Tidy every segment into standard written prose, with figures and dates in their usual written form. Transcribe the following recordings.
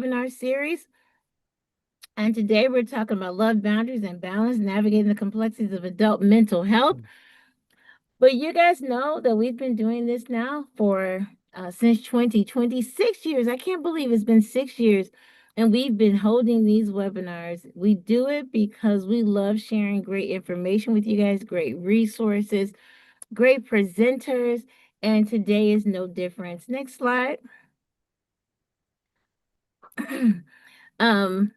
webinar series. And today we're talking about love, boundaries, and balance, navigating the complexities of adult mental health. But you guys know that we've been doing this now for since 2020, 6 years. I can't believe it's been 6 years. And we've been holding these webinars. We do it because we love sharing great information with you guys, great resources, great presenters. And today is no difference. Next slide. um,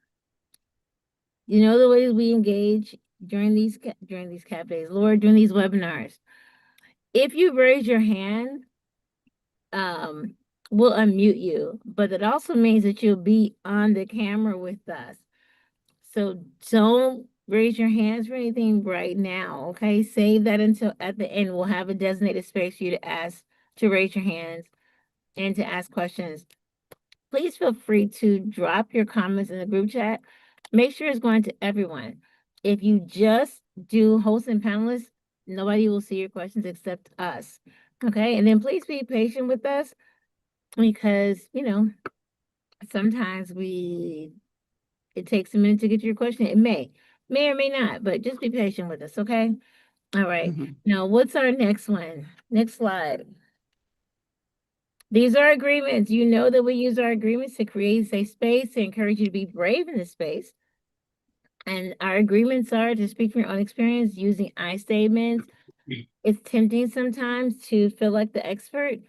You know the ways we engage during these cafes, Lord, during these webinars. If you raise your hand, um, we'll unmute you, but it also means that you'll be on the camera with us. So don't raise your hands for anything right now, okay? Save that until at the end. We'll have a designated space for you to raise your hands and to ask questions. Please feel free to drop your comments in the group chat. Make sure it's going to everyone. If you just do hosts and panelists, nobody will see your questions except us. Okay. And then please be patient with us because, sometimes it takes a minute to get to your question. It may or may not, but just be patient with us. Okay. All right. Now, what's our next one? Next slide. These are agreements. You know that we use our agreements to create a safe space, to encourage you to be brave in this space. And our agreements are to speak from your own experience using I statements. It's tempting sometimes to feel like the expert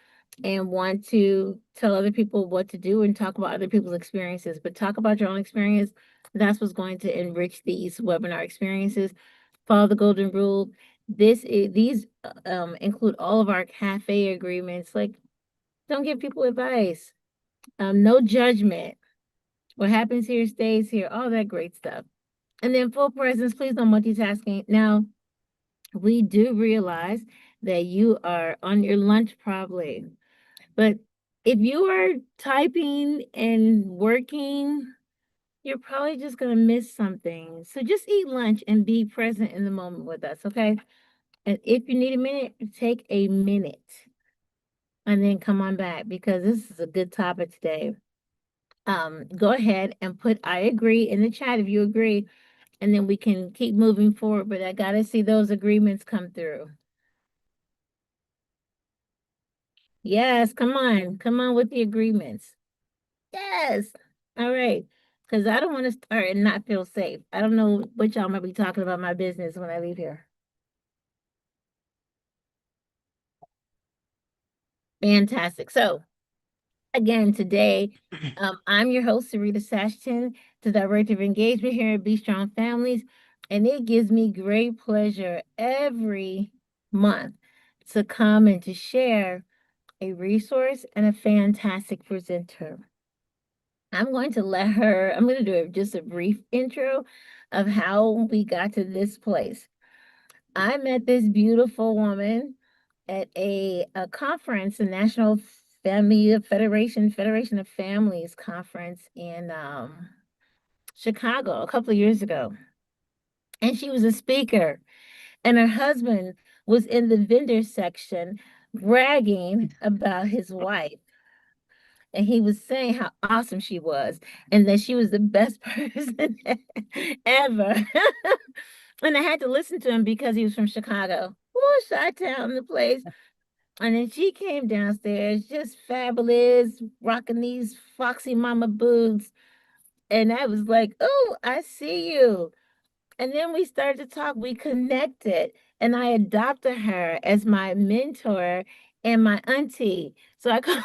and want to tell other people what to do and talk about other people's experiences, but talk about your own experience. That's what's going to enrich these webinar experiences. Follow the golden rule. These include all of our cafe agreements. Like, don't give people advice. No judgment. What happens here stays here. All that great stuff. And then full presence. Please no multitasking. Now, we do realize that you are on your lunch probably, but if you are typing and working, you're probably just going to miss something. So just eat lunch and be present in the moment with us, okay? And if you need a minute, take a minute and then come on back because this is a good topic today. Go ahead and put I agree in the chat if you agree, and then we can keep moving forward. But I got to see those agreements come through. Yes, come on with the agreements. Yes. All right. Because I don't want to start and not feel safe. I don't know what y'all might be talking about my business when I leave here. Fantastic. So again, today, I'm your host, Sarita Sashton, the Director of Engagement here at Be Strong Families. And it gives me great pleasure every month to come and to share a resource and a fantastic presenter. I'm going to do just a brief intro of how we got to this place. I met this beautiful woman at a conference, the National Family Federation of Families conference in Chicago a couple of years ago. And she was a speaker, and her husband was in the vendor section bragging about his wife. And he was saying how awesome she was and that she was the best person ever. And I had to listen to him because he was from Chicago. Oh, Chi-Town, the place. And then she came downstairs, just fabulous, rocking these foxy mama boots. And I was like, oh, I see you. And then we started to talk. We connected. And I adopted her as my mentor and my auntie. So I call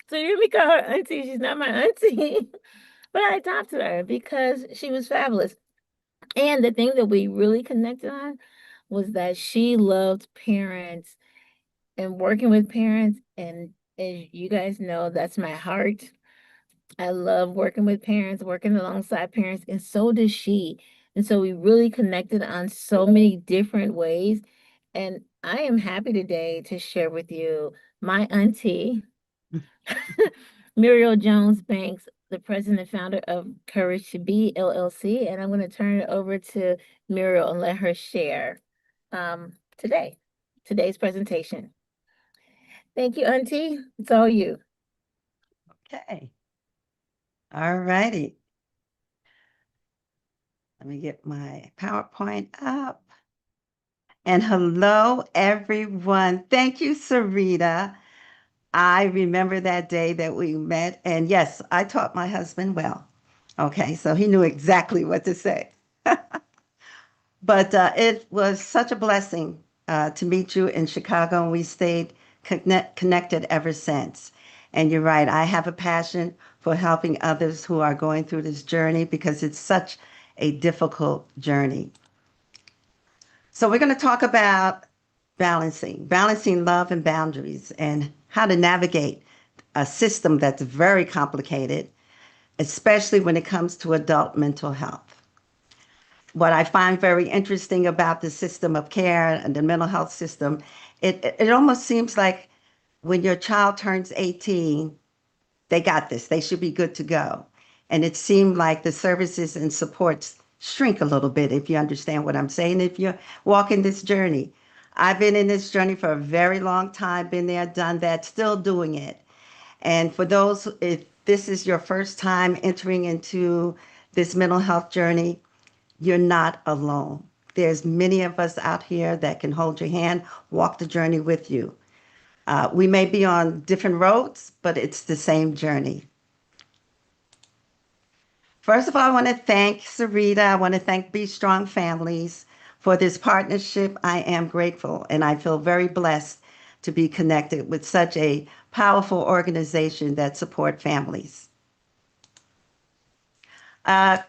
so you me call her auntie. She's not my auntie. But I adopted her because she was fabulous. And the thing that we really connected on was that she loved parents and working with parents. And as you guys know, that's my heart. I love working with parents, working alongside parents, and so does she. And so we really connected on so many different ways. And I am happy today to share with you my auntie, Muriel Jones Banks, the president and founder of Courage to Be LLC. And I'm going to turn it over to Muriel and let her share today's presentation. Thank you, Auntie. It's all you. Okay. All righty. Let me get my PowerPoint up. And hello, everyone. Thank you, Sarita. I remember that day that we met. And yes, I taught my husband well. Okay, so he knew exactly what to say. But it was such a blessing to meet you in Chicago, and we stayed connected ever since. And you're right, I have a passion for helping others who are going through this journey because it's such a difficult journey. So we're going to talk about balancing love and boundaries, and how to navigate a system that's very complicated, especially when it comes to adult mental health. What I find very interesting about the system of care and the mental health system, it almost seems like when your child turns 18, they got this, they should be good to go. And it seemed like the services and supports shrink a little bit, if you understand what I'm saying, if you're walking this journey. I've been in this journey for a very long time, been there, done that, still doing it. And for those, if this is your first time entering into this mental health journey, you're not alone. There's many of us out here that can hold your hand, walk the journey with you. We may be on different roads, but it's the same journey. First of all, I want to thank Sarita. I want to thank Be Strong Families for this partnership. I am grateful and I feel very blessed to be connected with such a powerful organization that support families.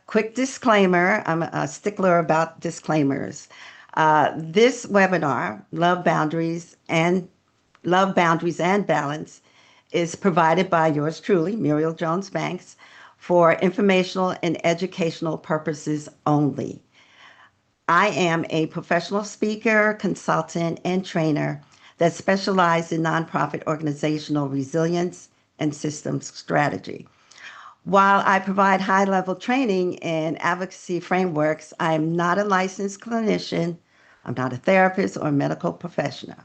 Quick disclaimer, I'm a stickler about disclaimers. This webinar, Love Boundaries and Balance, is provided by yours truly, Muriel Jones Banks, for informational and educational purposes only. I am a professional speaker, consultant, and trainer that specializes in nonprofit organizational resilience and systems strategy. While I provide high level training in advocacy frameworks, I am not a licensed clinician, I'm not a therapist or a medical professional.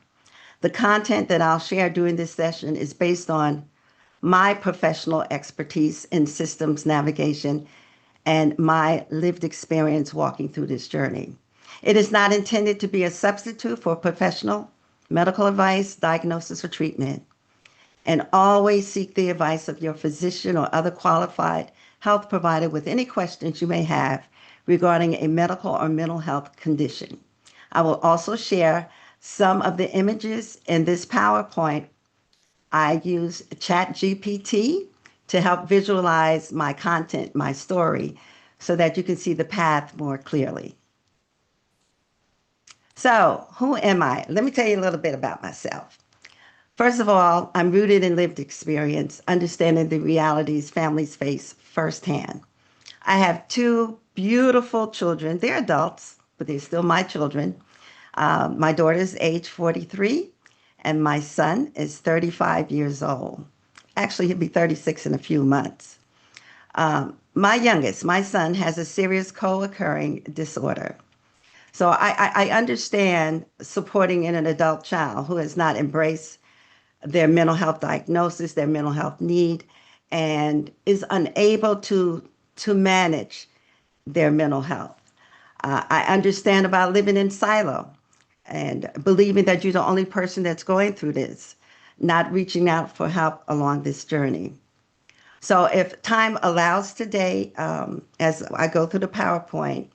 The content that I'll share during this session is based on my professional expertise in systems navigation and my lived experience walking through this journey. It is not intended to be a substitute for professional medical advice, diagnosis, or treatment. And always seek the advice of your physician or other qualified health provider with any questions you may have regarding a medical or mental health condition. I will also share some of the images in this PowerPoint. I use ChatGPT to help visualize my content, my story, so that you can see the path more clearly. So, who am I? Let me tell you a little bit about myself. First of all, I'm rooted in lived experience, understanding the realities families face firsthand. I have two beautiful children. They're adults, but they're still my children. My daughter's age 43, and my son is 35 years old. Actually, he'll be 36 in a few months. My youngest, my son, has a serious co-occurring disorder. So I understand supporting in an adult child who has not embraced their mental health diagnosis, their mental health need, and is unable to manage their mental health. I understand about living in silo and believing that you're the only person that's going through this, not reaching out for help along this journey. So if time allows today, as I go through the PowerPoint,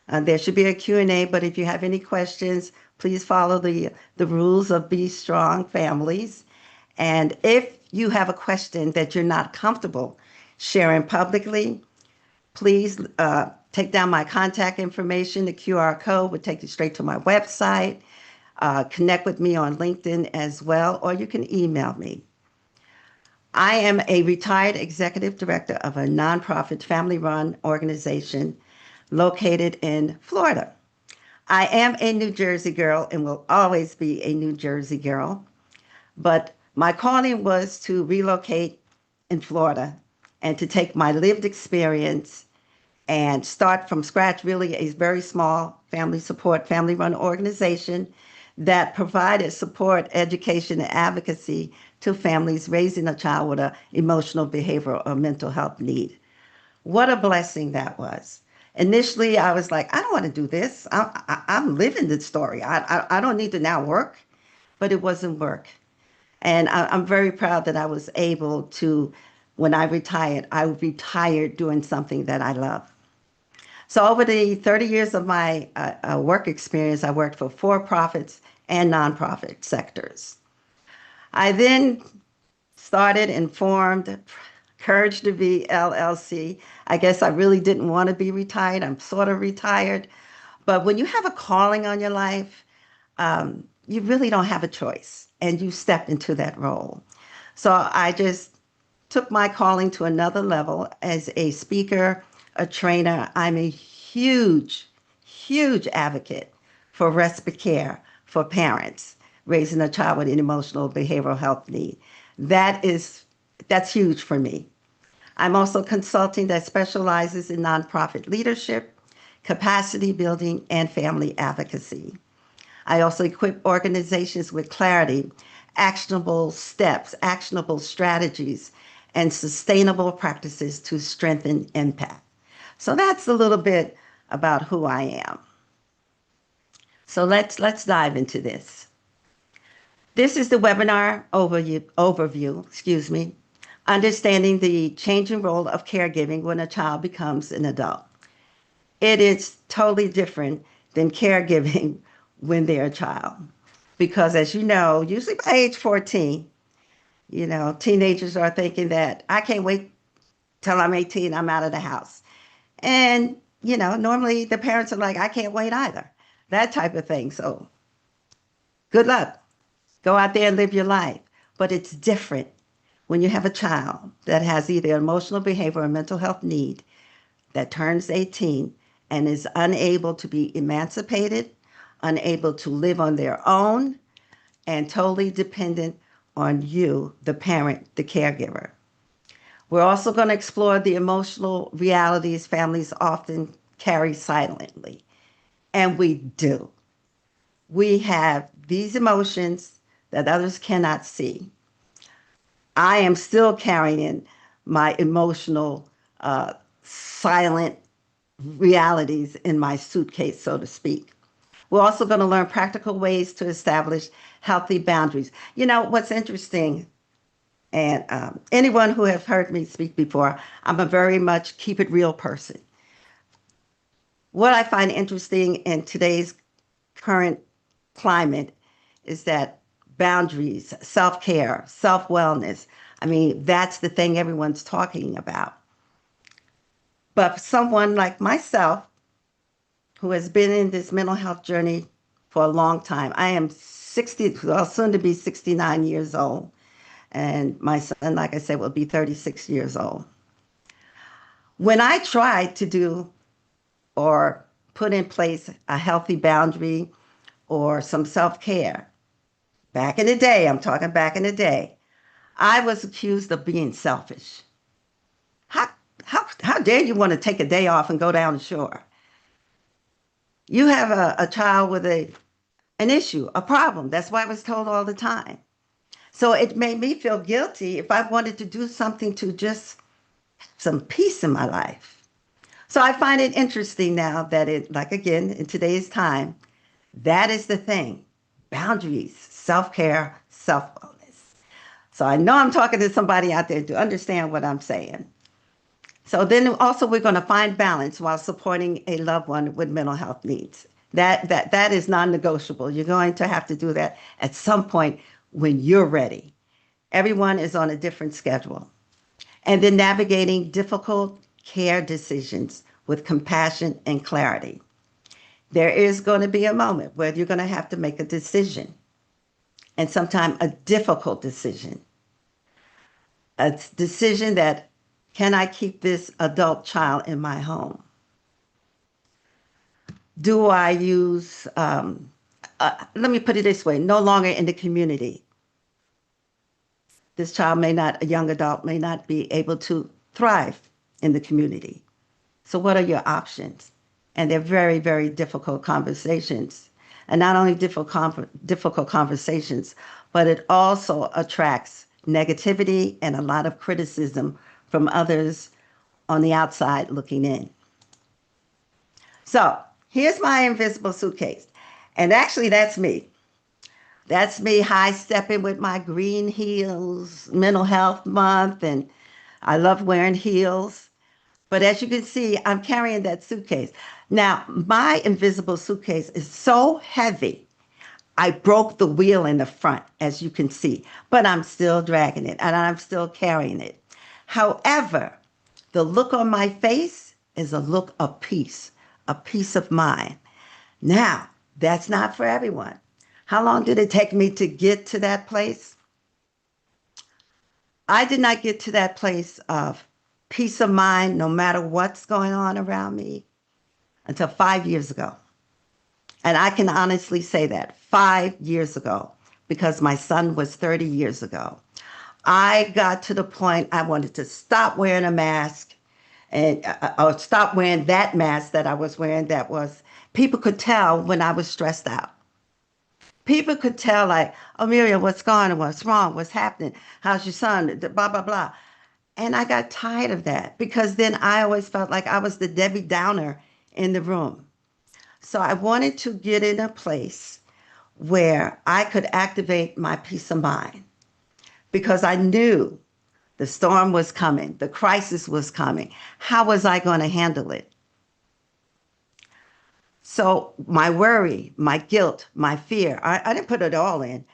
there should be a Q&A, but if you have any questions, please follow the rules of Be Strong Families. And if you have a question that you're not comfortable sharing publicly, please take down my contact information. The QR code would take you straight to my website. Connect with me on LinkedIn as well, or you can email me. I am a retired executive director of a nonprofit family-run organization located in Florida. I am a New Jersey girl and will always be a New Jersey girl, but my calling was to relocate in Florida and to take my lived experience and start from scratch, really a very small family support, family run organization that provided support, education, and advocacy to families raising a child with an emotional, behavioral, or mental health need. What a blessing that was. Initially, I was like, I don't want to do this. I'm living the story. I don't need to now work, but it wasn't work. And I'm very proud that I was able to, when I retired doing something that I love. So over the 30 years of my work experience, I worked for for-profits and nonprofit sectors. I then started and formed Courage to Be LLC. I guess I really didn't want to be retired. I'm sort of retired. But when you have a calling on your life, you really don't have a choice and you step into that role. So I just took my calling to another level as a speaker, a trainer. I'm a huge, huge advocate for respite care for parents raising a child with an emotional behavioral health need. That is, that's huge for me. I'm also consulting that specializes in nonprofit leadership, capacity building, and family advocacy. I also equip organizations with clarity, actionable steps, actionable strategies, and sustainable practices to strengthen impact. So that's a little bit about who I am. So let's dive into this. This is the webinar overview, excuse me, understanding the changing role of caregiving when a child becomes an adult. It is totally different than caregiving when they're a child. Because as you know, usually by age 14, teenagers are thinking that I can't wait till I'm 18, I'm out of the house. And, normally the parents are like, I can't wait either. That type of thing. So good luck. Go out there and live your life. But it's different when you have a child that has either emotional behavior or mental health need that turns 18 and is unable to be emancipated, unable to live on their own, and totally dependent on you, the parent, the caregiver. We're also going to explore the emotional realities families often carry silently. And we do. We have these emotions that others cannot see. I am still carrying my emotional, silent realities in my suitcase, so to speak. We're also going to learn practical ways to establish healthy boundaries. You know, what's interesting, and anyone who has heard me speak before, I'm a very much keep it real person. What I find interesting in today's current climate is that boundaries, self-care, self-wellness, I mean, that's the thing everyone's talking about. But for someone like myself, who has been in this mental health journey for a long time, I am 60, well, soon to be 69 years old. And my son, like I said, will be 36 years old. When I tried to do or put in place a healthy boundary or some self-care, back in the day, I'm talking back in the day, I was accused of being selfish. How, how dare you want to take a day off and go down the shore? You have a child with an issue, a problem. That's why I was told all the time. So it made me feel guilty if I wanted to do something to just have some peace in my life. So I find it interesting now that like again, in today's time, that is the thing. Boundaries, self-care, self-wellness. So I know I'm talking to somebody out there to understand what I'm saying. So then also we're going to find balance while supporting a loved one with mental health needs. That is non-negotiable. You're going to have to do that at some point when you're ready. Everyone is on a different schedule. And then navigating difficult care decisions with compassion and clarity. There is going to be a moment where you're going to have to make a decision, and sometimes a difficult decision. A decision that, can I keep this adult child in my home? Do I use, let me put it this way, no longer in the community. This child may not, a young adult may not be able to thrive in the community. So what are your options? And they're very, very difficult conversations. And not only difficult conversations, but it also attracts negativity and a lot of criticism from others on the outside looking in. So here's my invisible suitcase. And actually, that's me. That's me high stepping with my green heels, mental health month, and I love wearing heels. But as you can see, I'm carrying that suitcase. Now, my invisible suitcase is so heavy, I broke the wheel in the front, as you can see, but I'm still dragging it and I'm still carrying it. However, the look on my face is a look of peace, a peace of mind. Now, that's not for everyone. How long did it take me to get to that place? I did not get to that place of peace of mind, no matter what's going on around me, until 5 years ago. And I can honestly say that 5 years ago, because my son was 30 years ago. I got to the point I wanted to stop wearing a mask and or stop wearing that mask that I was wearing that was, people could tell when I was stressed out. People could tell like, oh, Muriel, what's going on? What's wrong? What's happening? How's your son? Blah, blah, blah. And I got tired of that because then I always felt like I was the Debbie Downer in the room. So I wanted to get in a place where I could activate my peace of mind because I knew the storm was coming, the crisis was coming. How was I going to handle it? So my worry, my guilt, my fear, I didn't put it all in.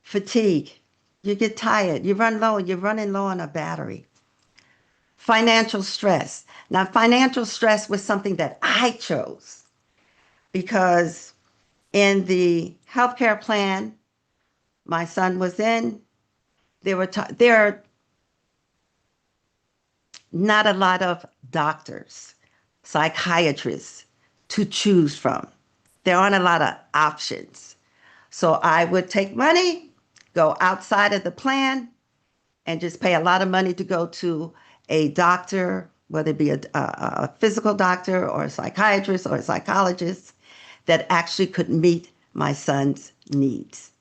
Fatigue, you get tired, you run low, you're running low on a battery. Financial stress. Now, financial stress was something that I chose because in the healthcare plan my son was in, there are not a lot of doctors, psychiatrists to choose from. There aren't a lot of options. So I would take money, go outside of the plan, and just pay a lot of money to go to a doctor, whether it be a physical doctor or a psychiatrist or a psychologist that actually could meet my son's needs.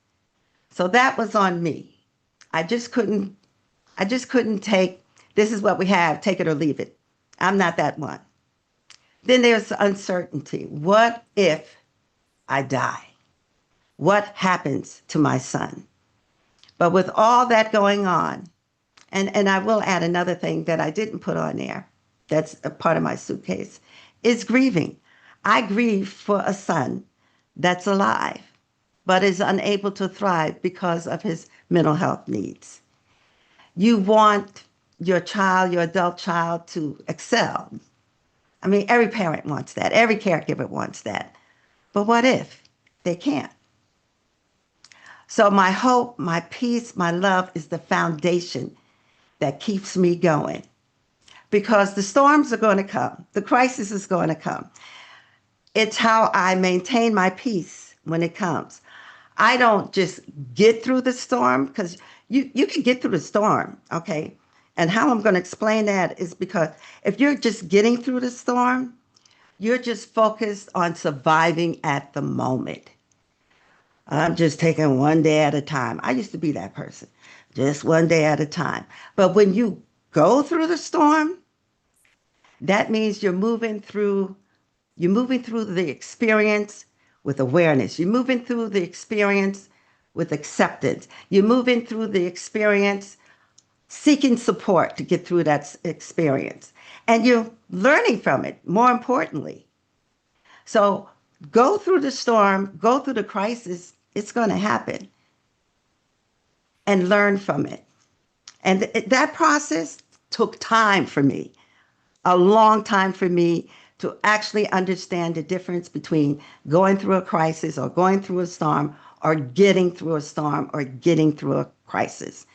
So that was on me. I just couldn't, I just couldn't take, this is what we have, take it or leave it. I'm not that one. Then there's uncertainty. What if I die? What happens to my son? But with all that going on, and I will add another thing that I didn't put on there, that's a part of my suitcase, is grieving. I grieve for a son that's alive, but is unable to thrive because of his mental health needs. You want your child, your adult child, to excel. I mean, every parent wants that. Every caregiver wants that. But what if they can't? So my hope, my peace, my love is the foundation that keeps me going because the storms are going to come. The crisis is going to come. It's how I maintain my peace when it comes. I don't just get through the storm because you can get through the storm, okay? And how I'm going to explain that is because if you're just getting through the storm, you're just focused on surviving at the moment. I'm just taking one day at a time. I used to be that person, just one day at a time. But when you go through the storm, that means you're moving through the experience with awareness. You're moving through the experience with acceptance. You're moving through the experience seeking support to get through that experience. And you're learning from it, more importantly. So go through the storm, go through the crisis, it's going to happen, and learn from it. And that process took time for me, a long time for me to actually understand the difference between going through a crisis or going through a storm or getting through a storm or getting through a crisis.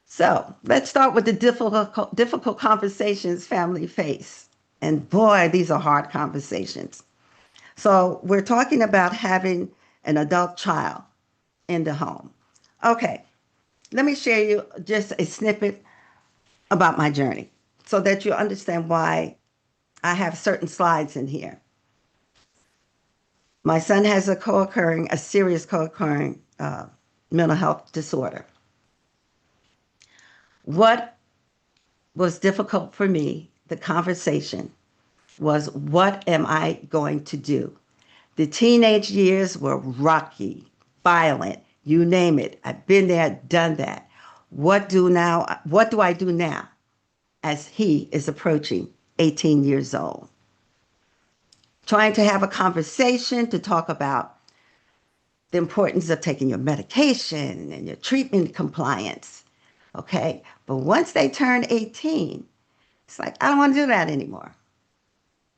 So let's start with the difficult conversations family face. And boy, these are hard conversations. So we're talking about having an adult child in the home. Okay, let me share you just a snippet about my journey so that you understand why I have certain slides in here. My son has a serious co-occurring mental health disorder. What was difficult for me, the conversation, was what am I going to do? The teenage years were rocky, violent, you name it. I've been there, done that. What do I do now as he is approaching 18 years old? Trying to have a conversation to talk about the importance of taking your medication and your treatment compliance. Okay. But once they turn 18, it's like, I don't want to do that anymore.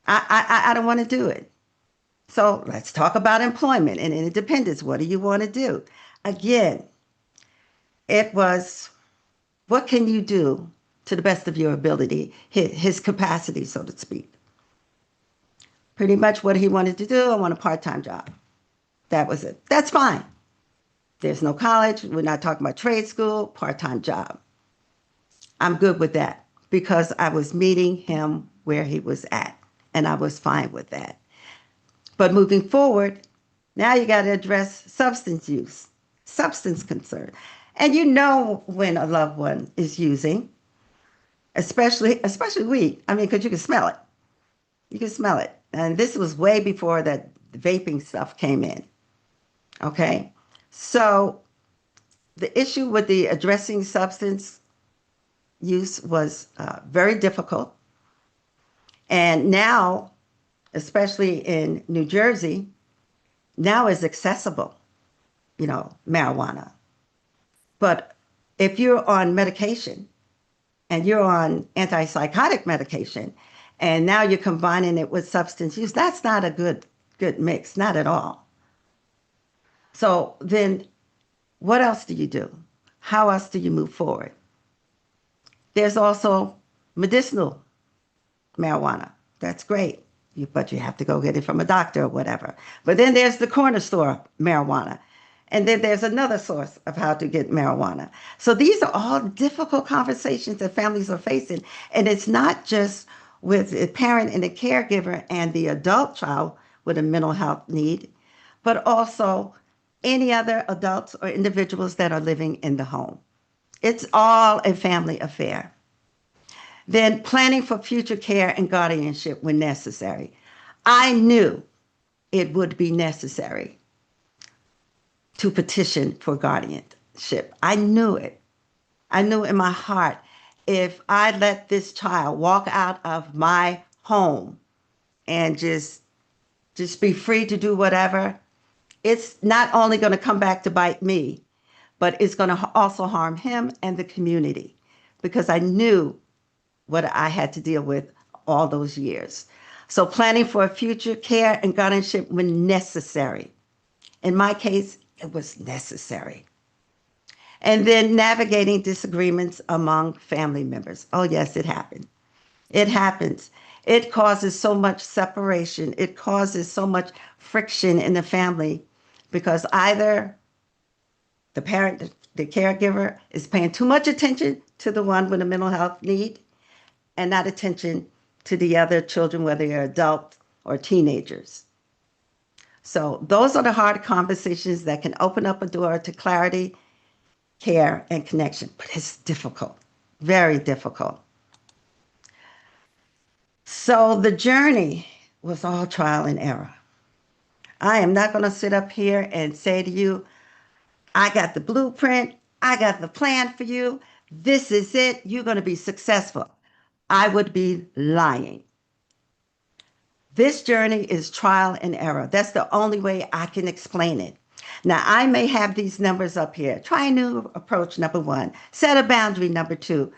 I don't want to do it. So let's talk about employment and independence. What do you want to do? Again, it was what can you do to the best of your ability, his capacity, so to speak. Pretty much what he wanted to do, I want a part-time job. That was it. That's fine. There's no college. We're not talking about trade school, part-time job. I'm good with that because I was meeting him where he was at, and I was fine with that. But moving forward, now you got to address substance use, substance concern. And you know when a loved one is using, especially weed. I mean, because you can smell it. You can smell it. And this was way before that vaping stuff came in. Okay. So the issue with the addressing substance use was very difficult. And now, especially in New Jersey, now is accessible, marijuana. But if you're on medication and you're on antipsychotic medication, and now you're combining it with substance use, that's not a good mix, not at all. So then what else do you do? How else do you move forward? There's also medicinal marijuana. That's great. But you have to go get it from a doctor or whatever. But then there's the corner store marijuana. And then there's another source of how to get marijuana. So these are all difficult conversations that families are facing. And it's not just with a parent and a caregiver and the adult child with a mental health need, but also any other adults or individuals that are living in the home. It's all a family affair. Then planning for future care and guardianship when necessary. I knew it would be necessary to petition for guardianship. I knew it. I knew in my heart, if I let this child walk out of my home and just be free to do whatever, it's not only going to come back to bite me, but it's going to also harm him and the community because I knew what I had to deal with all those years. So planning for a future care and guardianship when necessary. In my case, it was necessary. And then navigating disagreements among family members. Oh, yes, it happened. It happens. It causes so much separation. It causes so much friction in the family because either the parent, the caregiver, is paying too much attention to the one with a mental health need and not attention to the other children, whether they're adults or teenagers. So those are the hard conversations that can open up a door to clarity, care, and connection. But it's difficult, very difficult. So the journey was all trial and error. I am not going to sit up here and say to you, I got the blueprint, I got the plan for you, this is it, you're going to be successful. I would be lying. This journey is trial and error. That's the only way I can explain it. Now, I may have these numbers up here. Try a new approach, number 1. Set a boundary, number 2.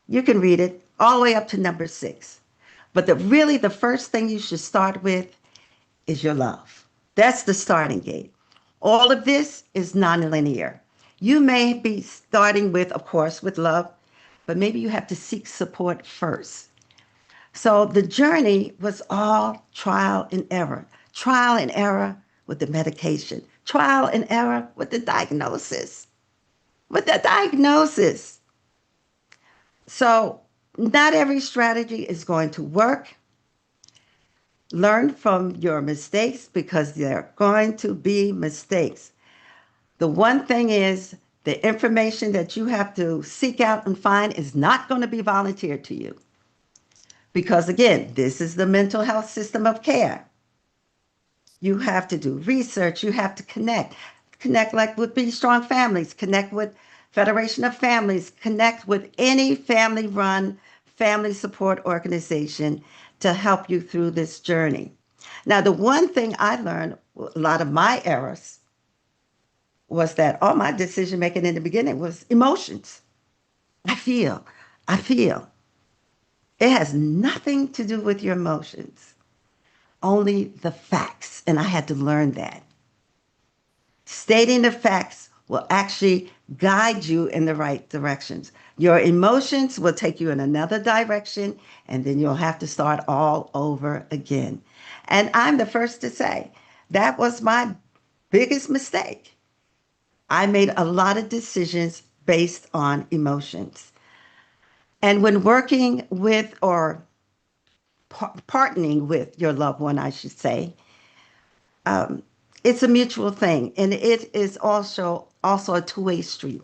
You can read it all the way up to number 6. But really the first thing you should start with is your love. That's the starting gate. All of this is nonlinear. You may be starting with, of course, with love, but maybe you have to seek support first. So the journey was all trial and error with the medication, trial and error with the diagnosis, So not every strategy is going to work. Learn from your mistakes because there are going to be mistakes. The one thing is The information that you have to seek out and find is not going to be volunteered to you. Because again, this is the mental health system of care. You have to do research. You have to connect like with Be Strong Families, connect with Federation of Families, connect with any family-run family support organization to help you through this journey. Now, the one thing I learned, a lot of my errors, was that all my decision making in the beginning was emotions. I feel, I feel. It has nothing to do with your emotions, only the facts. And I had to learn that. Stating the facts will actually guide you in the right directions. Your emotions will take you in another direction, and then you'll have to start all over again. And I'm the first to say that was my biggest mistake. I made a lot of decisions based on emotions. And when working with or partnering with your loved one, I should say, it's a mutual thing, and it is also a two-way street.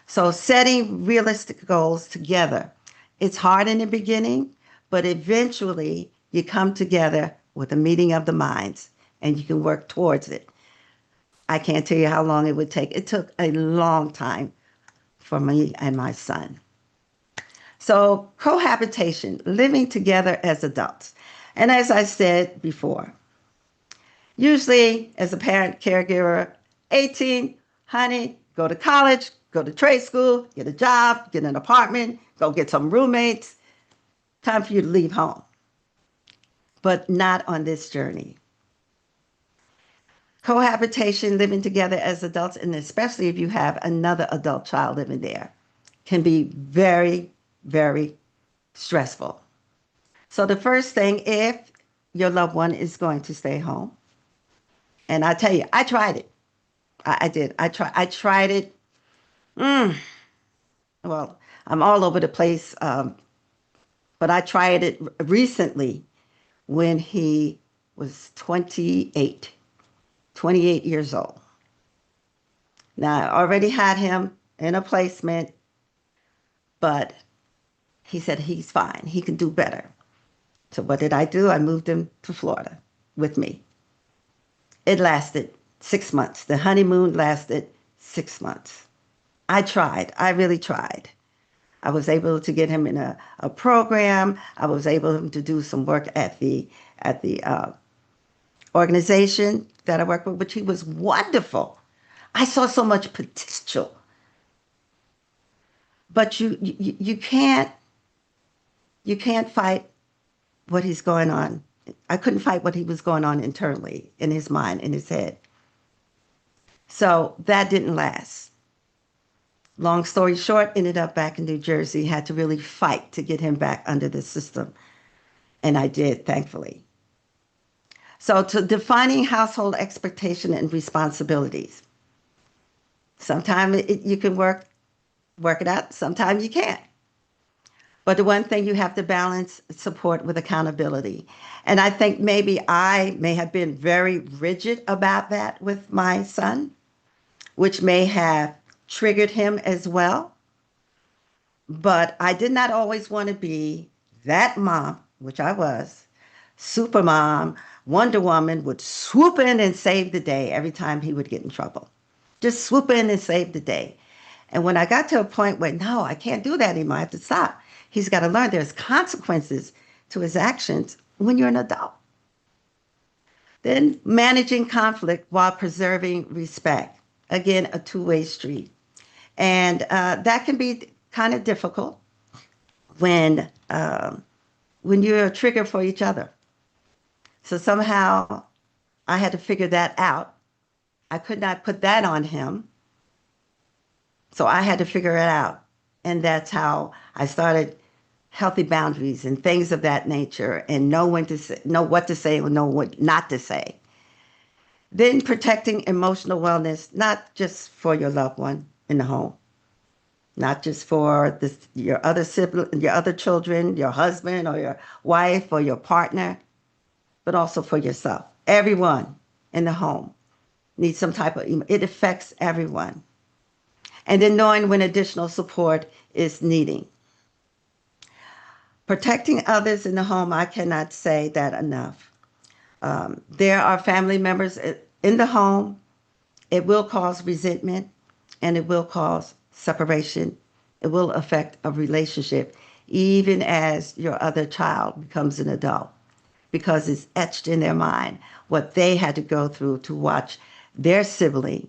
So setting realistic goals together, it's hard in the beginning, but eventually you come together with a meeting of the minds, and you can work towards it. I can't tell you how long it would take. It took a long time for me and my son. So cohabitation, living together as adults. And as I said before, usually as a parent caregiver, 18, honey, go to college, go to trade school, get a job, get an apartment, go get some roommates. Time for you to leave home. But not on this journey. Cohabitation, living together as adults, and especially if you have another adult child living there, can be very, very stressful. So the first thing, if your loved one is going to stay home, and I tell you, I tried it. I did. I tried it. Well, I'm all over the place, but I tried it recently when he was 28 years old. Now, I already had him in a placement, but he said he's fine. He can do better. So what did I do? I moved him to Florida with me. It lasted 6 months. The honeymoon lasted 6 months. I tried. I really tried. I was able to get him in a program. I was able to do some work at the organization that I work with, which he was wonderful. I saw so much potential. But you can't fight what he's going on. I couldn't fight what he was going on internally in his mind, in his head. So that didn't last. Long story short, ended up back in New Jersey, had to really fight to get him back under the system. And I did, thankfully. So to defining household expectation and responsibilities. Sometimes you can work it out, sometimes you can't. But the one thing you have to balance support with accountability. And I think maybe I may have been very rigid about that with my son, which may have triggered him as well. But I did not always want to be that mom, which I was, super mom, Wonder Woman would swoop in and save the day every time he would get in trouble. Just swoop in and save the day. And when I got to a point where, no, I can't do that anymore, I have to stop. He's got to learn there's consequences to his actions when you're an adult. Then managing conflict while preserving respect. Again, a two-way street. And that can be kind of difficult when you're a trigger for each other. So somehow I had to figure that out. I could not put that on him. So I had to figure it out. And that's how I started healthy boundaries and things of that nature, and know when to say, know what to say or know what not to say. Then protecting emotional wellness, not just for your loved one in the home, not just for your other sibling, your other children, your husband or your wife or your partner, but also for yourself. Everyone in the home needs some type of, it affects everyone. and then knowing when additional support is needing. Protecting others in the home, I cannot say that enough. There are family members in the home. It will cause resentment and it will cause separation. It will affect a relationship, even as your other child becomes an adult, because it's etched in their mind what they had to go through to watch their sibling,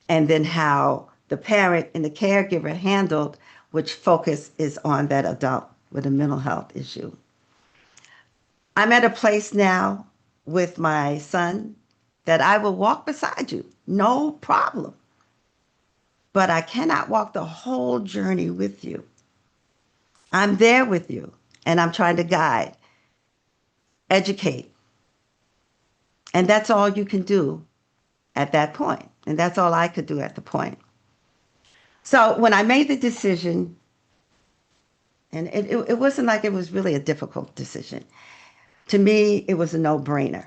and then how the parent and the caregiver handled, which focus is on that adult with a mental health issue. I'm at a place now with my son that I will walk beside you, no problem. But I cannot walk the whole journey with you. I'm there with you, and I'm trying to guide, educate. And that's all you can do at that point. And that's all I could do at the point. So when I made the decision, and it wasn't like it was really a difficult decision. To me, it was a no-brainer.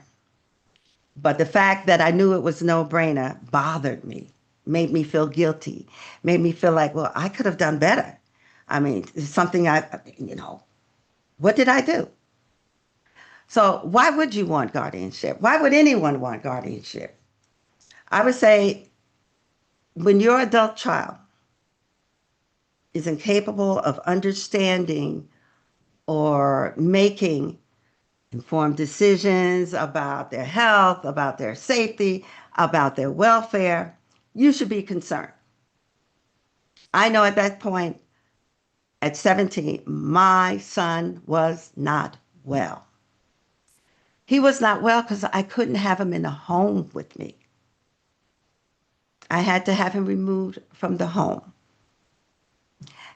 But the fact that I knew it was no brainer bothered me, made me feel guilty, made me feel like, well, I could have done better. I mean, it's something what did I do? So why would you want guardianship? Why would anyone want guardianship? I would say when your adult child is incapable of understanding or making informed decisions about their health, about their safety, about their welfare, you should be concerned. I know at that point, at 17, my son was not well. He was not well because I couldn't have him in the home with me. I had to have him removed from the home.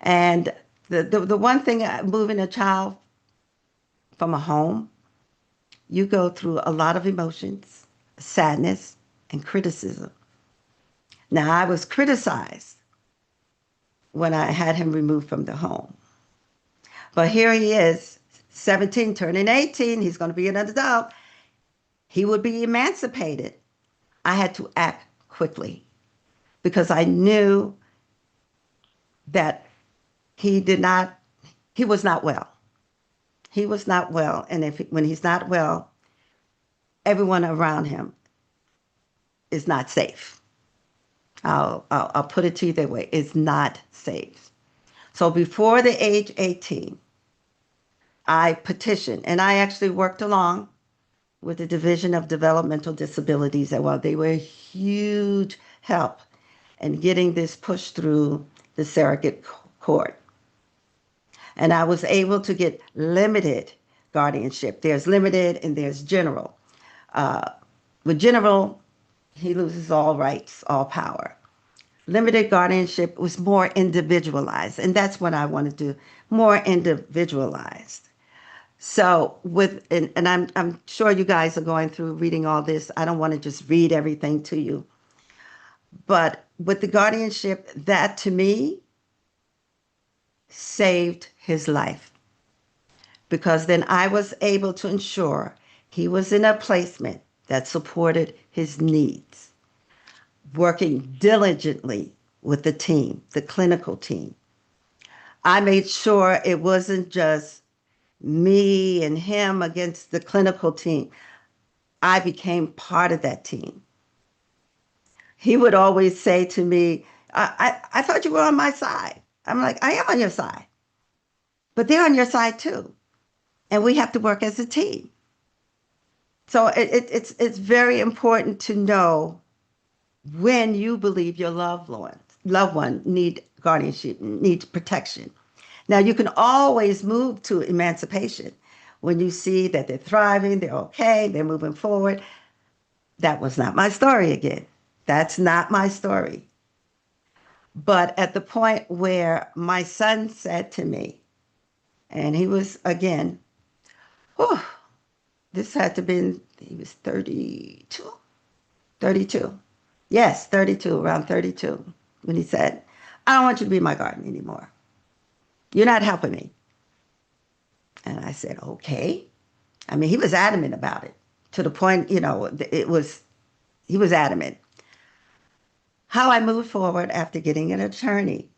And the one thing, moving a child from a home, you go through a lot of emotions, sadness, and criticism. Now, I was criticized when I had him removed from the home. But here he is, 17, turning 18. He's going to be an adult. He would be emancipated. I had to act quickly because I knew that he was not well. He was not well. And when he's not well, everyone around him is not safe. I'll put it to you that way. It's not safe. So before the age 18, I petitioned, and I actually worked along with the Division of Developmental Disabilities, and while they were a huge help in getting this pushed through the surrogate court. And I was able to get limited guardianship. There's limited and there's general. With general, he loses all rights, all power. Limited guardianship was more individualized, and that's what I want to do, more individualized. So and I'm sure you guys are going through reading all this. I don't want to just read everything to you. But with the guardianship, that to me saved his life, because then I was able to ensure he was in a placement that supported his needs, working diligently with the team, the clinical team. I made sure it wasn't just me and him against the clinical team. I became part of that team. He would always say to me, I thought you were on my side. I'm like, I am on your side, but they're on your side too. And we have to work as a team. So it's very important to know when you believe your loved one need guardianship, needs protection. Now you can always move to emancipation when you see that they're thriving, they're okay, they're moving forward. That was not my story again. That's not my story. But at the point where my son said to me, and he was again, whew, this had to been, he was 32, 32. Yes, 32, around 32, when he said, I don't want you to be my guardian anymore. You're not helping me. And I said, okay. I mean, he was adamant about it to the point, he was adamant. How I moved forward after getting an attorney,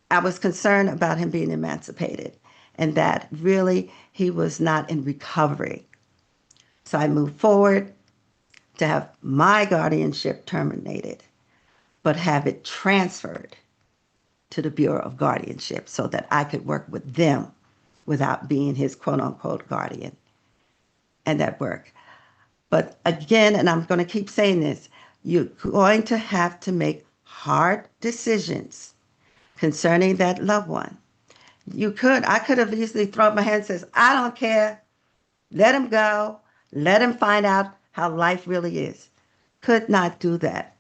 I was concerned about him being emancipated and that really he was not in recovery. So I moved forward to have my guardianship terminated, but have it transferred to the Bureau of Guardianship so that I could work with them without being his quote unquote guardian. And that worked. But again, and I'm going to keep saying this, you're going to have to make hard decisions concerning that loved one. I could have easily thrown my hand and says, I don't care. Let him go. Let him find out how life really is. Could not do that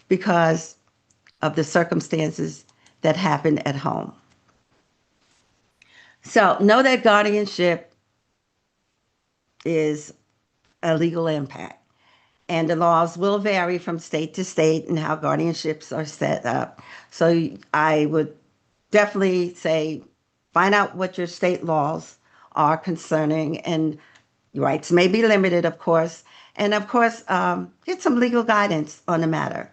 because of the circumstances that happened at home. So know that guardianship is a legal impact. And the laws will vary from state to state and how guardianships are set up. So I would definitely say find out what your state laws are concerning, and your rights may be limited, of course. And of course, get some legal guidance on the matter.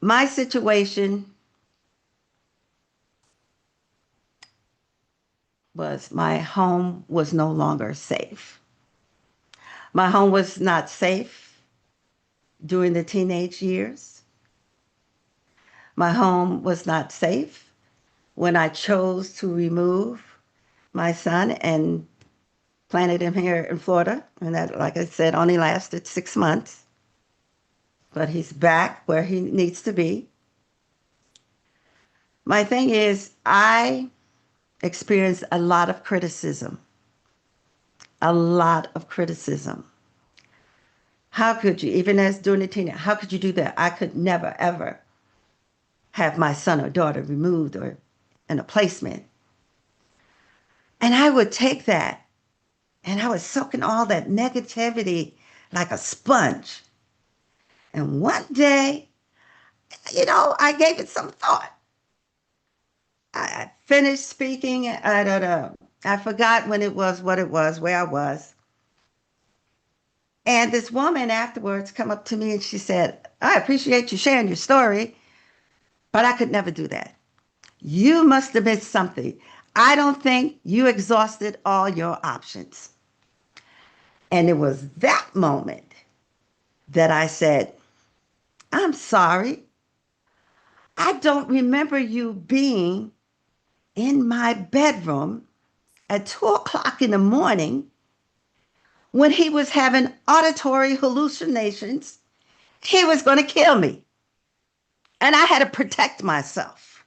My situation was my home was no longer safe. My home was not safe during the teenage years. My home was not safe when I chose to remove my son and planted him here in Florida. And that, like I said, only lasted 6 months. But he's back where he needs to be. My thing is, I experienced a lot of criticism. A lot of criticism. How could you, even as during the teenage, how could you do that? I could never, ever have my son or daughter removed or in a placement. And I would take that and I was soaking all that negativity like a sponge. And one day, I gave it some thought. I finished speaking. I don't know. I forgot when it was, what it was, where I was. And this woman afterwards come up to me and she said, I appreciate you sharing your story, but I could never do that. You must have missed something. I don't think you exhausted all your options. And it was that moment that I said, I'm sorry. I don't remember you being in my bedroom at 2 o'clock in the morning when he was having auditory hallucinations. He was going to kill me. And I had to protect myself.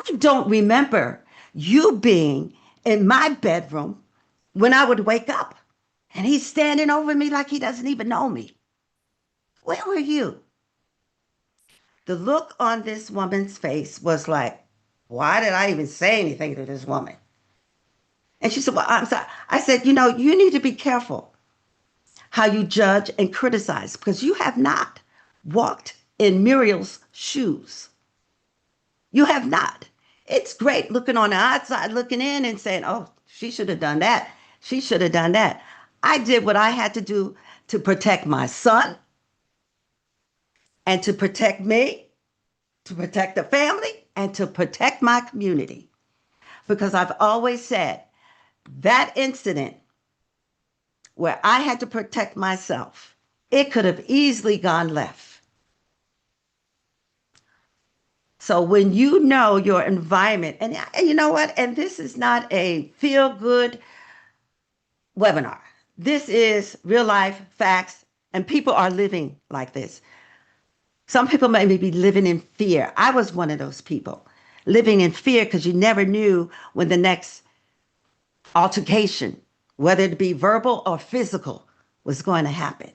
I don't remember you being in my bedroom when I would wake up and he's standing over me like he doesn't even know me. Where were you? The look on this woman's face was like, why did I even say anything to this woman? And she said, well, I'm sorry. I said, you need to be careful how you judge and criticize because you have not walked in Muriel's shoes. You have not. It's great looking on the outside, looking in and saying, oh, she should have done that. She should have done that. I did what I had to do to protect my son and to protect me, to protect the family, and to protect my community. Because I've always said that incident where I had to protect myself, it could have easily gone left. So when you know your environment, and you know what, and this is not a feel-good webinar. This is real life facts, and people are living like this. Some people may be living in fear. I was one of those people, living in fear because you never knew when the next altercation, whether it be verbal or physical, was going to happen.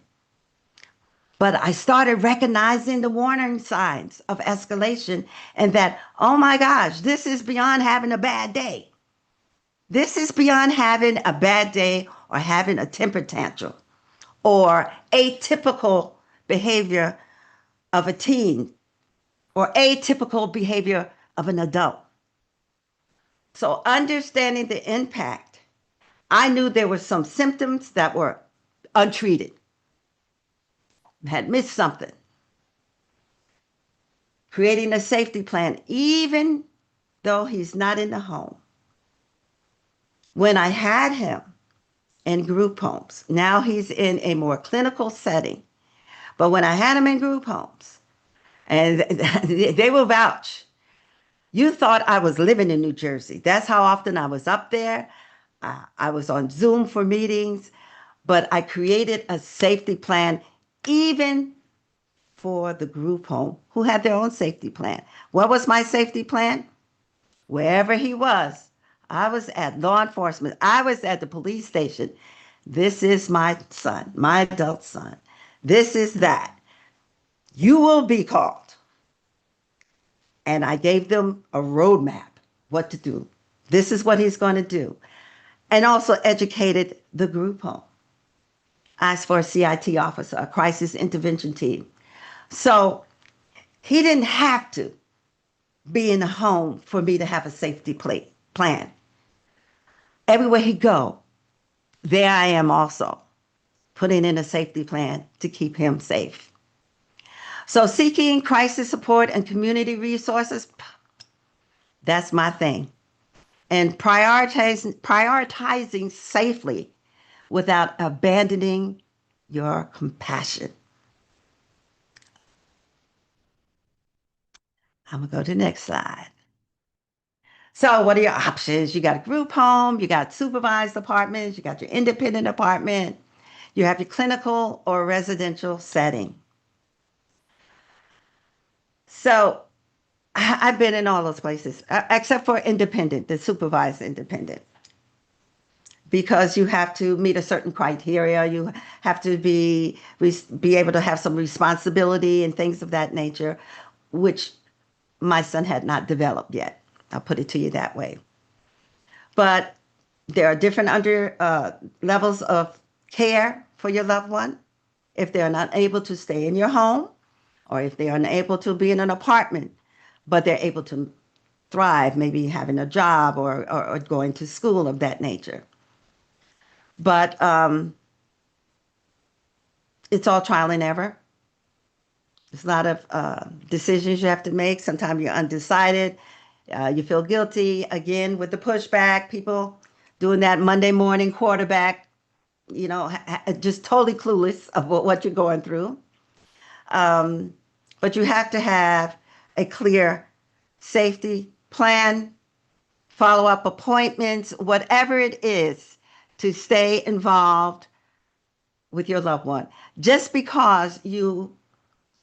But I started recognizing the warning signs of escalation and that, oh my gosh, this is beyond having a bad day. This is beyond having a bad day or having a temper tantrum or atypical behavior of a teen or atypical behavior of an adult. So understanding the impact, I knew there were some symptoms that were untreated. had missed something. Creating a safety plan, even though he's not in the home. When I had him in group homes, now he's in a more clinical setting, but when I had him in group homes, and they will vouch, you thought I was living in New Jersey. That's how often I was up there. I was on Zoom for meetings, but I created a safety plan even for the group home who had their own safety plan. What was my safety plan? Wherever he was, I was at law enforcement. I was at the police station. This is my son, my adult son. This is that. You will be called. And I gave them a roadmap, what to do. This is what he's going to do. And also educated the group home. Asked for a CIT officer, a crisis intervention team. So he didn't have to be in the home for me to have a safety plan. Everywhere he go, there I am also, putting in a safety plan to keep him safe. So seeking crisis support and community resources, that's my thing. And prioritizing safely without abandoning your compassion. I'm gonna go to the next slide. So what are your options? You got a group home, you got supervised apartments, you got your independent apartment, you have your clinical or residential setting. So I've been in all those places, except for independent, the supervised independent, because you have to meet a certain criteria. You have to be able to have some responsibility and things of that nature, which my son had not developed yet. I'll put it to you that way. But there are different levels of care for your loved one. If they're not able to stay in your home, or if they are unable to be in an apartment, but they're able to thrive, maybe having a job or going to school of that nature. But it's all trial and error. There's a lot of decisions you have to make. Sometimes you're undecided. You feel guilty. Again, with the pushback, people doing that Monday morning quarterback, just totally clueless of what you're going through. But you have to have a clear safety plan, follow-up appointments, whatever it is to stay involved with your loved one. Just because you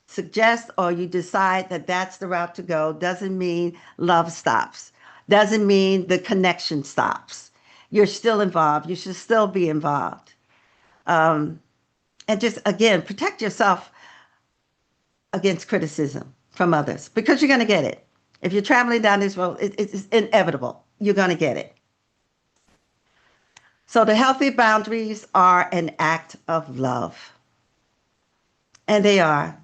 suggest or you decide that that's the route to go doesn't mean love stops, doesn't mean the connection stops. You're still involved. You should still be involved. And just, again, protect yourself against criticism from others, because you're going to get it. If you're traveling down this road, it's inevitable. You're going to get it. So the healthy boundaries are an act of love. And they are,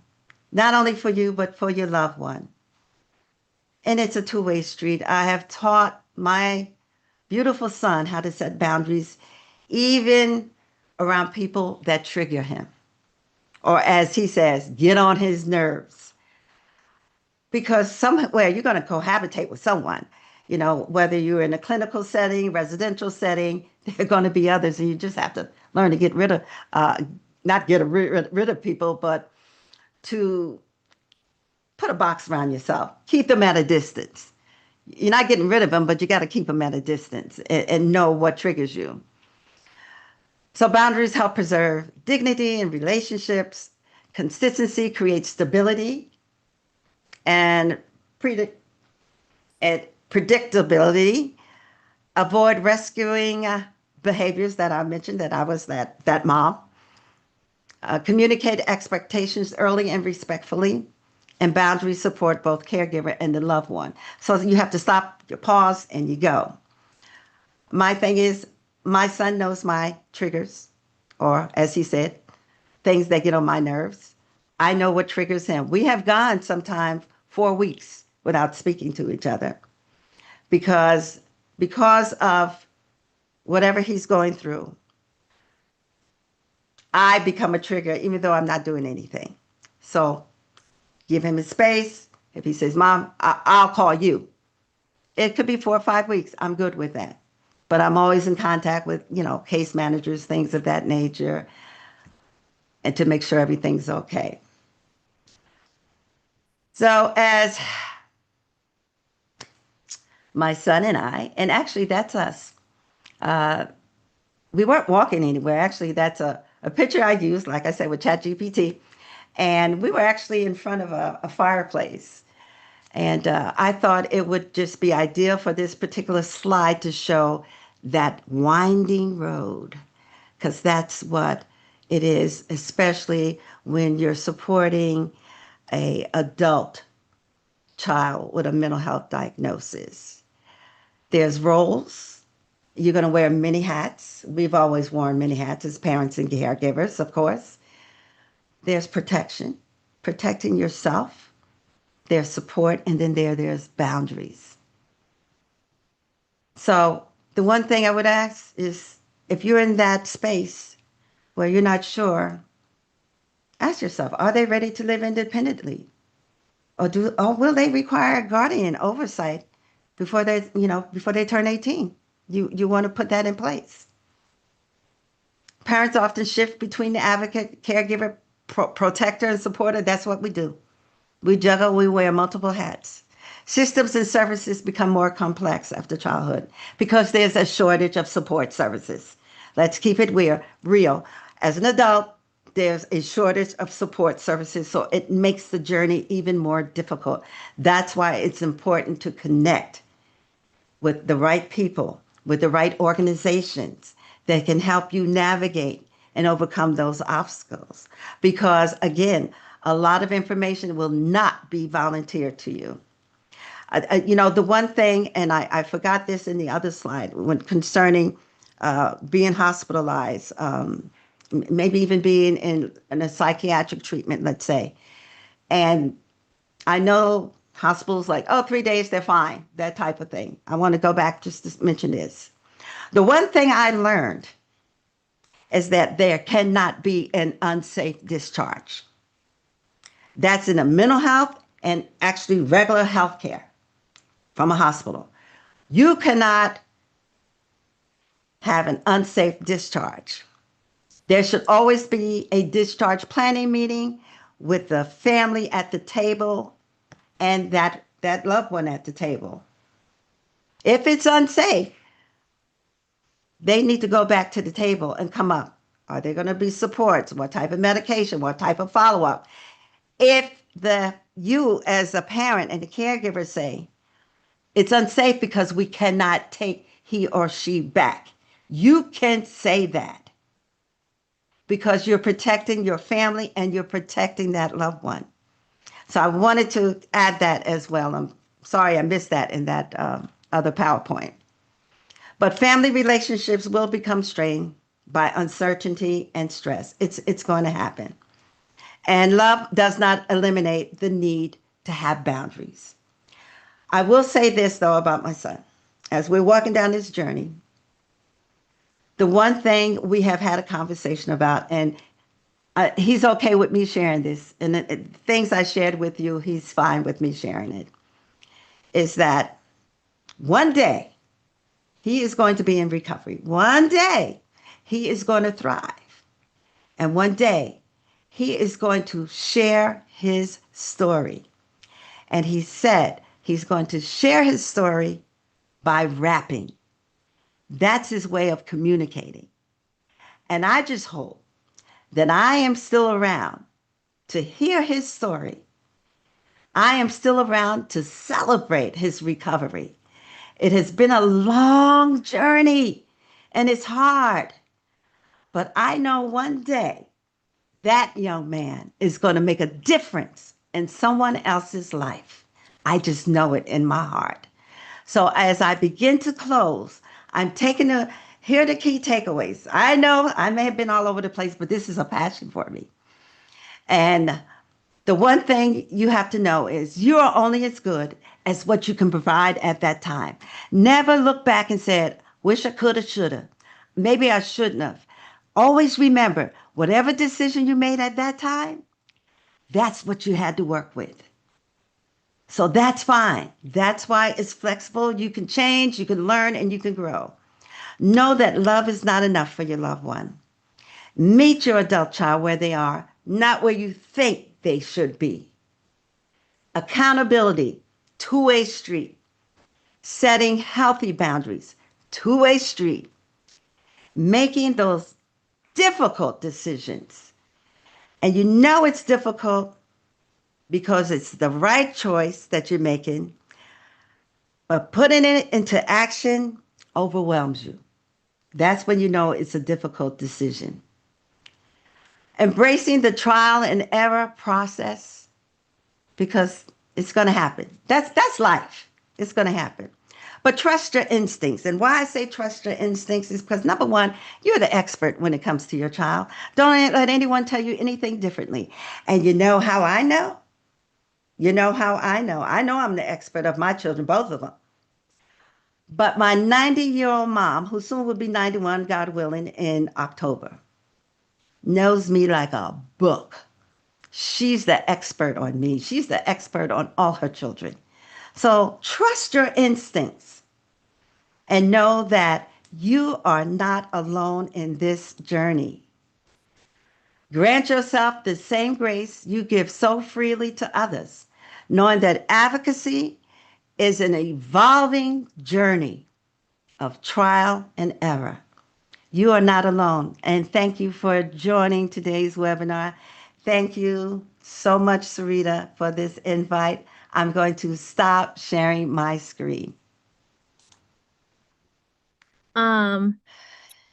not only for you, but for your loved one. And it's a two-way street. I have taught my beautiful son how to set boundaries, even around people that trigger him, or as he says, get on his nerves. Because somewhere you're going to cohabitate with someone, whether you're in a clinical setting, residential setting, there are going to be others, and you just have to learn to get rid of, not get rid of people, but to put a box around yourself, keep them at a distance. You're not getting rid of them, but you got to keep them at a distance and know what triggers you. So boundaries help preserve dignity in relationships. Consistency creates stability and predictability. Avoid rescuing behaviors that I mentioned, that I was that mom. Communicate expectations early and respectfully. And boundaries support both caregiver and the loved one. So you have to stop, you pause, and you go. My thing is, my son knows my triggers, or as he said, things that get on my nerves. I know what triggers him. We have gone sometimes 4 weeks without speaking to each other because of whatever he's going through. I become a trigger even though I'm not doing anything. So give him his space. If he says, Mom, I'll call you. It could be 4 or 5 weeks. I'm good with that. But I'm always in contact with, case managers, things of that nature, and to make sure everything's okay. So as my son and I, and actually that's us, we weren't walking anywhere. Actually, that's a picture I used, like I said, with ChatGPT. And we were actually in front of a fireplace. And I thought it would just be ideal for this particular slide to show that winding road, because that's what it is, especially when you're supporting a adult child with a mental health diagnosis. There's roles. You're going to wear many hats. We've always worn many hats as parents and caregivers, of course. There's protection, protecting yourself. There's support, and then there's boundaries. So the one thing I would ask is, if you're in that space where you're not sure, ask yourself, are they ready to live independently? Or will they require guardian oversight before they turn 18? You want to put that in place. Parents often shift between the advocate, caregiver, protector, and supporter. That's what we do. We juggle, we wear multiple hats. Systems and services become more complex after childhood because there's a shortage of support services. Let's keep it real. As an adult, there's a shortage of support services, so it makes the journey even more difficult. That's why it's important to connect with the right people, with the right organizations that can help you navigate and overcome those obstacles. Because again, a lot of information will not be volunteered to you. The one thing, and I forgot this in the other slide, when concerning being hospitalized, maybe even being in a psychiatric treatment, let's say. And I know hospitals like, oh, 3 days, they're fine, that type of thing. I want to go back just to mention this. The one thing I learned is that there cannot be an unsafe discharge. That's in a mental health and actually regular health care from a hospital. You cannot have an unsafe discharge. There should always be a discharge planning meeting with the family at the table and that loved one at the table. If it's unsafe, they need to go back to the table and come up. Are there going to be supports? What type of medication? What type of follow-up? If you as a parent and the caregiver say, it's unsafe because we cannot take he or she back, you can say that because you're protecting your family and you're protecting that loved one. So I wanted to add that as well. I'm sorry I missed that in that other PowerPoint. But family relationships will become strained by uncertainty and stress. It's going to happen. And love does not eliminate the need to have boundaries. I will say this, though, about my son. As we're walking down this journey, the one thing we have had a conversation about, and he's okay with me sharing this, and the things I shared with you, he's fine with me sharing it, is that one day he is going to be in recovery. One day he is going to thrive. And one day he is going to share his story. And he said he's going to share his story by rapping. That's his way of communicating. And I just hope that I am still around to hear his story. I am still around to celebrate his recovery. It has been a long journey and it's hard. But I know one day that young man is going to make a difference in someone else's life. I just know it in my heart. So as I begin to close, I'm here are the key takeaways. I know I may have been all over the place, but this is a passion for me. And the one thing you have to know is you are only as good as what you can provide at that time. Never look back and say, wish I coulda, shoulda. Maybe I shouldn't have. Always remember, Whatever decision you made at that time, that's what you had to work with. So that's fine. That's why it's flexible. You can change, you can learn, and you can grow. Know that love is not enough for your loved one. Meet your adult child where they are, not where you think they should be. Accountability, two-way street. Setting healthy boundaries, two-way street. Making those difficult decisions. And you know it's difficult because it's the right choice that you're making, but putting it into action overwhelms you. That's when you know it's a difficult decision. Embracing the trial and error process because it's going to happen. That's life. It's going to happen. But trust your instincts. And why I say trust your instincts is because number one, you're the expert when it comes to your child. Don't let anyone tell you anything differently. And you know how I know? You know how I know? I know I'm the expert of my children, both of them. But my 90-year-old mom, who soon will be 91, God willing, in October, knows me like a book. She's the expert on me. She's the expert on all her children. So trust your instincts and know that you are not alone in this journey. Grant yourself the same grace you give so freely to others, knowing that advocacy is an evolving journey of trial and error. You are not alone. And thank you for joining today's webinar. Thank you so much, Sarita, for this invite. I'm going to stop sharing my screen.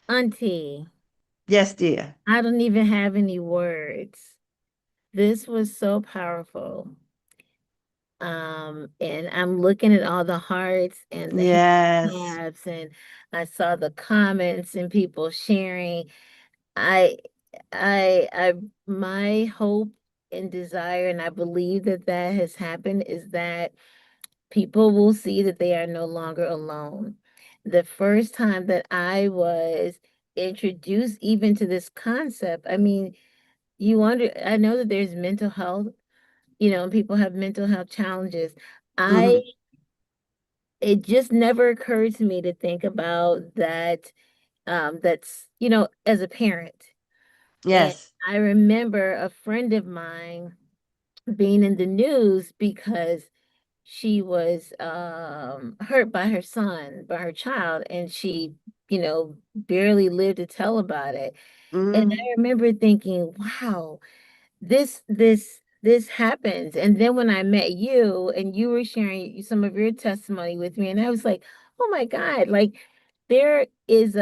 Auntie, Yes, dear. I don't even have any words. This was so powerful. And I'm looking at all the hearts and the Yes. tabs, and I saw the comments and people sharing. I, I, my hope and desire, and I believe that that has happened, is that people will see that they are no longer alone. The first time that I was introduced even to this concept, I mean, I know that there's mental health, and people have mental health challenges. I Mm-hmm. It just never occurred to me to think about that, that's, as a parent. And Yes. I remember a friend of mine being in the news because she was hurt by her son, by her child, and she, barely lived to tell about it. And I Mm-hmm. remember thinking, wow, this happens. And then when I met you and you were sharing some of your testimony with me, and I was like, oh my God, like there is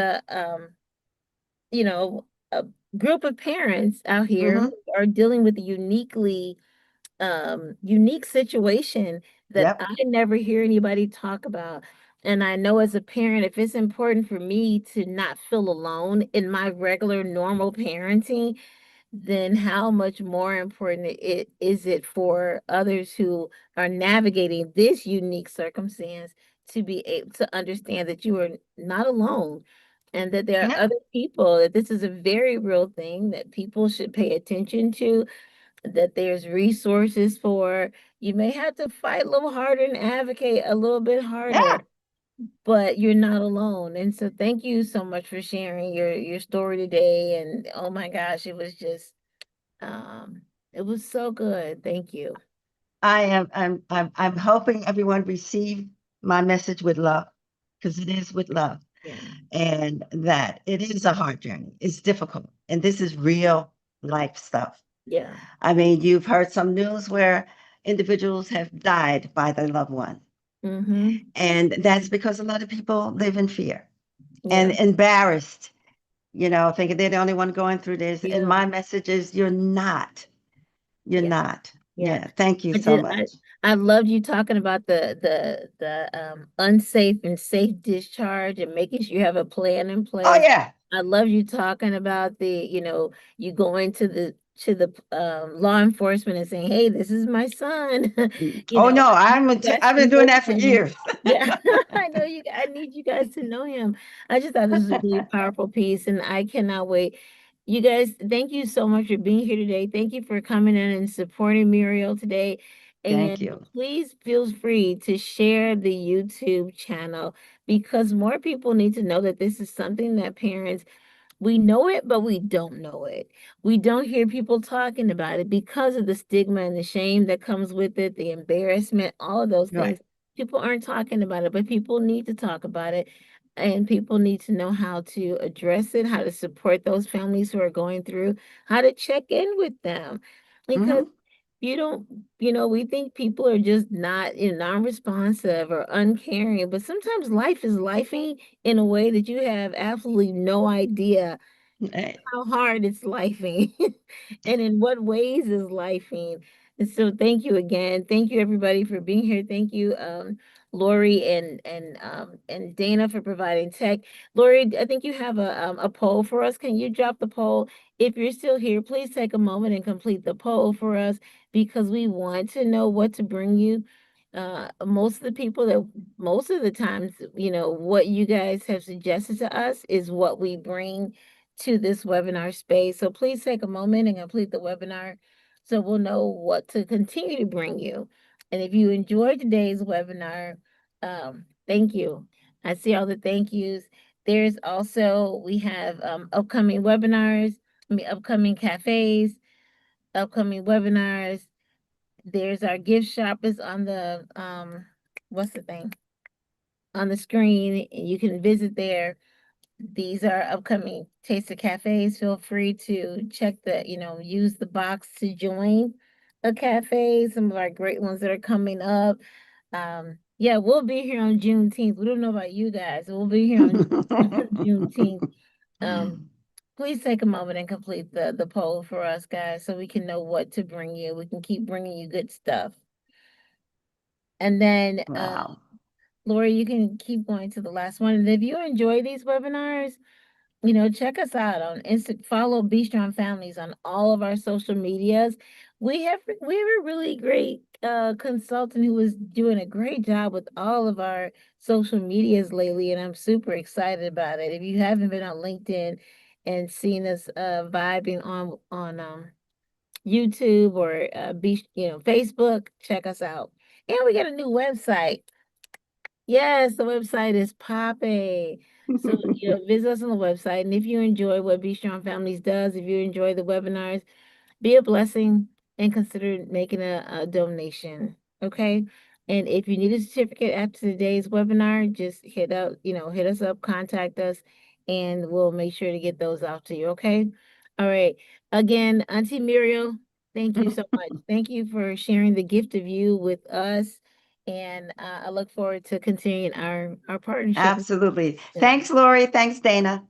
you know, a group of parents out here Mm-hmm. who are dealing with a unique situation that Yep. I never hear anybody talk about. And I know as a parent, if it's important for me to not feel alone in my regular normal parenting, then how much more important it is it for others who are navigating this unique circumstance to be able to understand that you are not alone, and that there are Yep. other people, that this is a very real thing that people should pay attention to, that there's resources for. You may have to fight a little harder and advocate a little bit harder, Yeah. but you're not alone. And so thank you so much for sharing your story today. And oh my gosh, um, it was so good. Thank you. I'm hoping everyone received my message with love because it is with love. Yeah. And that it is a hard journey. It's difficult. And this is real life stuff. Yeah. I mean, you've heard some news where individuals have died by their loved one. Mm-hmm. And that's because a lot of people live in fear and Yeah. embarrassed, thinking they're the only one going through this. And Yeah. my message is you're not. You're Yeah. not. Yeah. Yeah. Thank you I so did. much. I loved you talking about the unsafe and safe discharge and making sure you have a plan in Oh, place. yeah. I love you talking about you going to the law enforcement and saying, "Hey, this is my son." Oh, I no. need you guys I've to been doing know that for him. years. Yeah, I need you guys to know him. I just thought this was a really powerful piece, and I cannot wait. You guys, thank you so much for being here today. Thank you for coming in and supporting Muriel today. Thank And you. please feel free to share the YouTube channel because more people need to know that this is something that parents, we know it, but we don't know it. We don't hear people talking about it because of the stigma and the shame that comes with it, the embarrassment, all of those Right. things. People aren't talking about it, but people need to talk about it. And people need to know how to address it, how to support those families who are going through, how to check in with them. Because Hmm. you don't, we think people are just not, non-responsive or uncaring, but sometimes life is lifing in a way that you have absolutely no idea Right. how hard it's lifing and in what ways is lifing. And so thank you again. Thank you everybody for being here. Thank you, Lori and Dana for providing tech. Lori, I think you have a poll for us. Can you drop the poll? If you're still here, please take a moment and complete the poll for us because we want to know what to bring you. Most of the times, what you guys have suggested to us is what we bring to this webinar space. So please take a moment and complete the webinar so we'll know what to continue to bring you. And if you enjoyed today's webinar, thank you. I see all the thank yous. There's also, we have upcoming webinars, upcoming cafes, upcoming webinars. There's our gift shop is on the, what's the thing? On the screen. You can visit there. These are upcoming Taster Cafes. Feel free to check use the box to join a cafe. Some of our great ones that are coming up. Yeah, we'll be here on Juneteenth. We don't know about you guys. We'll be here on Juneteenth. Um, please take a moment and complete the poll for us, guys, so we can know what to bring you. We can keep bringing you good stuff. And then, Wow. Lori, you can keep going to the last one. And if you enjoy these webinars, check us out on Insta. Follow Be Strong Families on all of our social medias. We have a really great consultant who is doing a great job with all of our social medias lately, and I'm super excited about it. If you haven't been on LinkedIn and seen us vibing on YouTube or Facebook, check us out. And we got a new website. Yes, the website is popping. So, visit us on the website. And if you enjoy what Be Strong Families does, if you enjoy the webinars, be a blessing and consider making a donation. Okay. And if you need a certificate after today's webinar, just hit us up, contact us, and we'll make sure to get those out to you. Okay. All right. Again, Auntie Muriel, thank you so much. Thank you for sharing the gift of you with us. And I look forward to continuing our partnership. Absolutely. Thanks, Lori. Thanks, Dana.